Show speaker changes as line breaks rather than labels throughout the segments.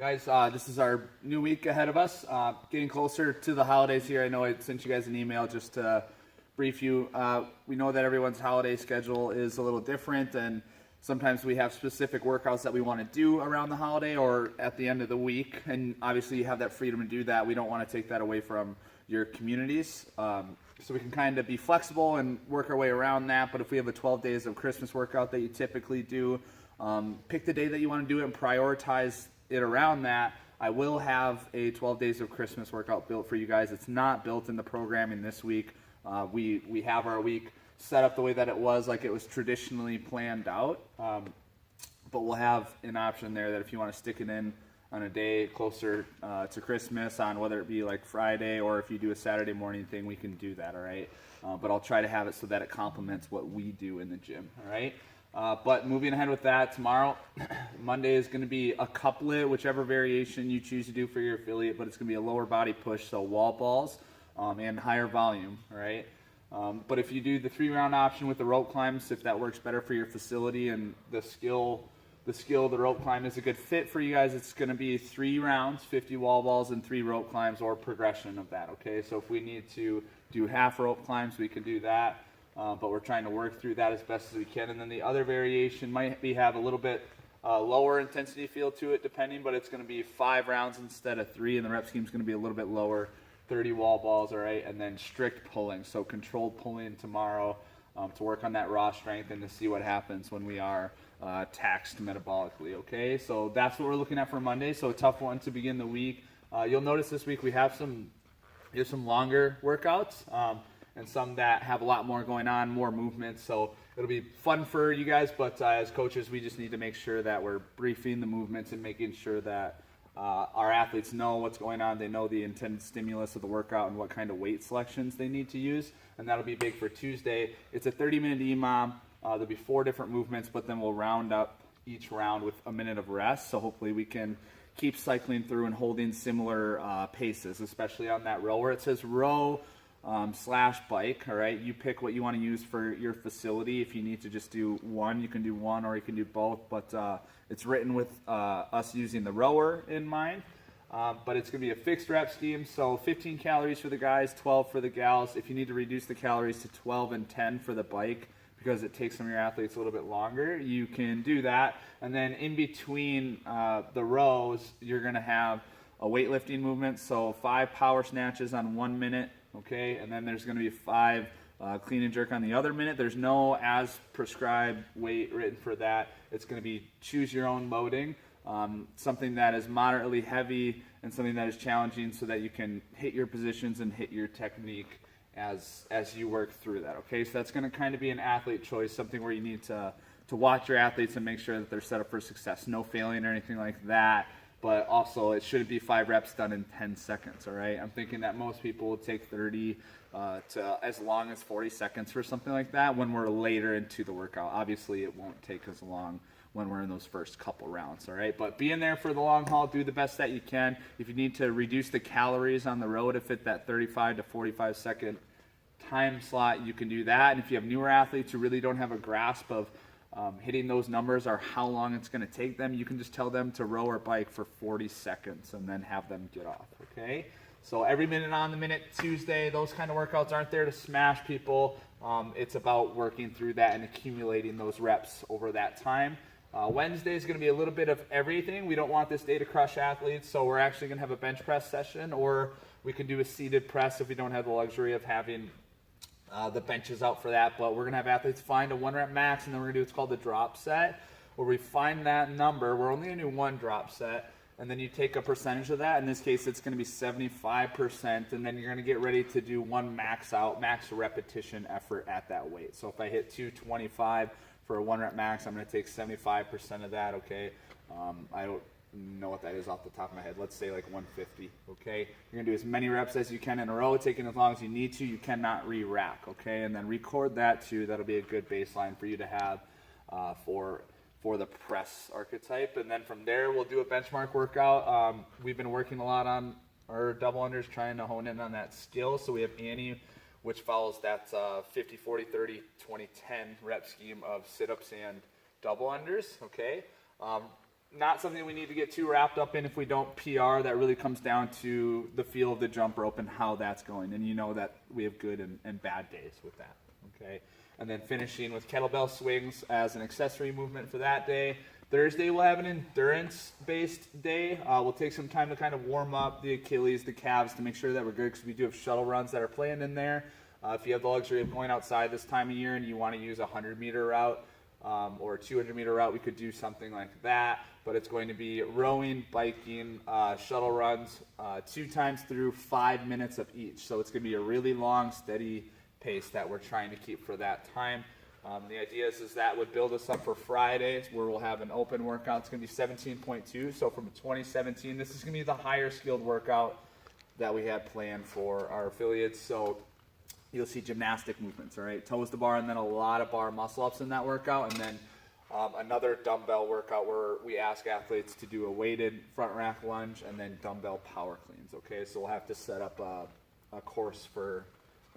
Guys, this is our new week ahead of us. Getting closer to the holidays here. I know I sent you guys an email just to brief you. We know that everyone's holiday schedule is a little different, and sometimes we have specific workouts that we want to do around the holiday or at the end of the week. And obviously, you have that freedom to do that. We don't want to take that away from your communities. So we can kind of be flexible and work our way around that. But if we have a 12 days of Christmas workout that you typically do, pick the day that you want to do it and prioritize it around that. I will have a 12 days of Christmas workout built for you guys. It's not built in the programming this week. We have our week set up the way that it was, like it was traditionally planned out. But we'll have an option there that if you want to stick it in on a day closer to Christmas, on whether it be like Friday or if you do a Saturday morning thing, we can do that, all right? But I'll try to have it so that it complements what we do in the gym, all right? But moving ahead with that, tomorrow, Monday is going to be a couplet, whichever variation you choose to do for your affiliate, but it's going to be a lower body push, so wall balls and higher volume, all right? But if you do the 3-round option with the rope climbs, if that works better for your facility and the skill of the rope climb is a good fit for you guys, it's going to be 3 rounds, 50 wall balls, and 3 rope climbs or progression of that, okay? So if we need to do half rope climbs, we can do that. But we're trying to work through that as best as we can. And then the other variation might have a little bit lower intensity feel to it, depending, but it's going to be 5 rounds instead of 3, and the rep scheme is going to be a little bit lower, 30 wall balls, all right, and then strict pulling. So controlled pulling tomorrow to work on that raw strength and to see what happens when we are taxed metabolically, okay? So that's what we're looking at for Monday. So a tough one to begin the week. You'll notice this week we have some longer workouts. And some that have a lot more going on, more movement. So it'll be fun for you guys, but as coaches, we just need to make sure that we're briefing the movements and making sure that our athletes know what's going on. They know the intended stimulus of the workout and what kind of weight selections they need to use. And that'll be big for Tuesday. It's a 30-minute EMOM. There'll be 4 different movements, but then we'll round up each round with a minute of rest. So hopefully we can keep cycling through and holding similar paces, especially on that row where it says row / bike, all right? You pick what you want to use for your facility. If you need to just do one, you can do one, or you can do both, but it's written with us using the rower in mind. But it's going to be a fixed rep scheme, so 15 calories for the guys, 12 for the gals. If you need to reduce the calories to 12 and 10 for the bike because it takes some of your athletes a little bit longer, you can do that. And then in between the rows, you're going to have a weightlifting movement, so 5 power snatches on 1 minute, okay, and then there's going to be 5 clean and jerk on the other minute. There's no as prescribed weight written for that. It's going to be choose your own loading, something that is moderately heavy and something that is challenging so that you can hit your positions and hit your technique as you work through that, okay? So that's going to kind of be an athlete choice, something where you need to watch your athletes and make sure that they're set up for success. No failing or anything like that. But also, it shouldn't be 5 reps done in 10 seconds, all right? I'm thinking that most people will take 30 to as long as 40 seconds for something like that when we're later into the workout. Obviously, it won't take as long when we're in those first couple rounds, all right? But be in there for the long haul. Do the best that you can. If you need to reduce the calories on the road to fit that 35 to 45 second time slot, you can do that. And if you have newer athletes who really don't have a grasp of hitting those numbers or how long it's going to take them, you can just tell them to row or bike for 40 seconds and then have them get off, okay? So every minute on the minute Tuesday, those kind of workouts aren't there to smash people. It's about working through that and accumulating those reps over that time. Wednesday is going to be a little bit of everything. We don't want this day to crush athletes, so we're actually going to have a bench press session, or we can do a seated press if we don't have the luxury of having the benches out for that. But we're going to have athletes find a 1 rep max, and then we're going to do what's called the drop set, where we find that number. We're only going to do 1 drop set, and then you take a percentage of that. In this case, it's going to be 75%, and then you're going to get ready to do 1 max repetition effort at that weight. So if I hit 225 for a 1 rep max, I'm going to take 75% of that, okay? I don't know what that is off the top of my head. Let's say like 150, okay? You're going to do as many reps as you can in a row, taking as long as you need to. You cannot re-rack, okay? And then record that too. That'll be a good baseline for you to have for the press archetype. And then from there, we'll do a benchmark workout. We've been working a lot on our double unders, trying to hone in on that skill. So we have Annie, which follows that 50, 40, 30, 20, 10 rep scheme of sit-ups and double unders, okay? not something we need to get too wrapped up in if we don't PR. That really comes down to the feel of the jump rope and how that's going. And you know that we have good and bad days with that. Okay. And then finishing with kettlebell swings as an accessory movement for that day. Thursday we'll have an endurance-based day. We'll take some time to kind of warm up the Achilles, the calves, to make sure that we're good, because we do have shuttle runs that are planned in there. If you have the luxury of going outside this time of year and you want to use a 100-meter route or a 200-meter route, we could do something like that. But it's going to be rowing, biking, shuttle runs, 2 times through 5 minutes of each. So it's going to be a really long, steady pace that we're trying to keep for that time. The idea is that would build us up for Fridays, where we'll have an open workout. It's going to be 17.2. So from 2017, this is going to be the higher skilled workout that we had planned for our affiliates. So you'll see gymnastic movements, all right? Toes to bar, and then a lot of bar muscle ups in that workout. And then another dumbbell workout where we ask athletes to do a weighted front rack lunge and then dumbbell power cleans, okay? So we'll have to set up a course for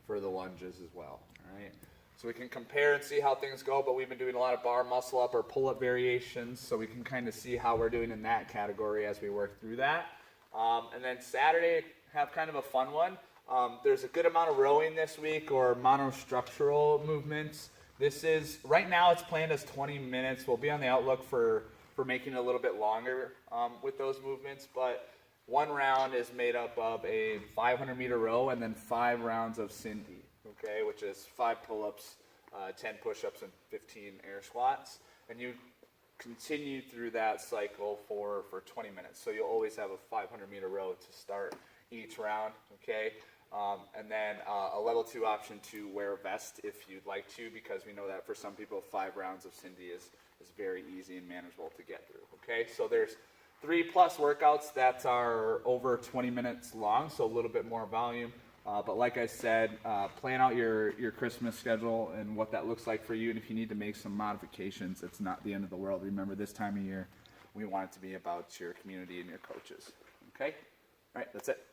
the lunges as well, all right? So we can compare and see how things go, but we've been doing a lot of bar muscle up or pull up variations, so we can kind of see how we're doing in that category as we work through that. And then Saturday, have kind of a fun one. There's a good amount of rowing this week, or monostructural movements. This is, right now it's planned as 20 minutes. We'll be on the outlook for making it a little bit longer with those movements, but one round is made up of a 500-meter row and then 5 rounds of Cindy, okay, which is 5 pull-ups, 10 push-ups, and 15 air squats. And you continue through that cycle for 20 minutes. So you'll always have a 500-meter row to start each round, okay? And then a level 2 option to wear a vest if you'd like to, because we know that for some people 5 rounds of Cindy is very easy and manageable to get through, okay? So there's 3+ workouts that are over 20 minutes long, so a little bit more volume. But like I said, plan out your Christmas schedule and what that looks like for you. And if you need to make some modifications, it's not the end of the world. Remember, this time of year, we want it to be about your community and your coaches. Okay? All right, that's it.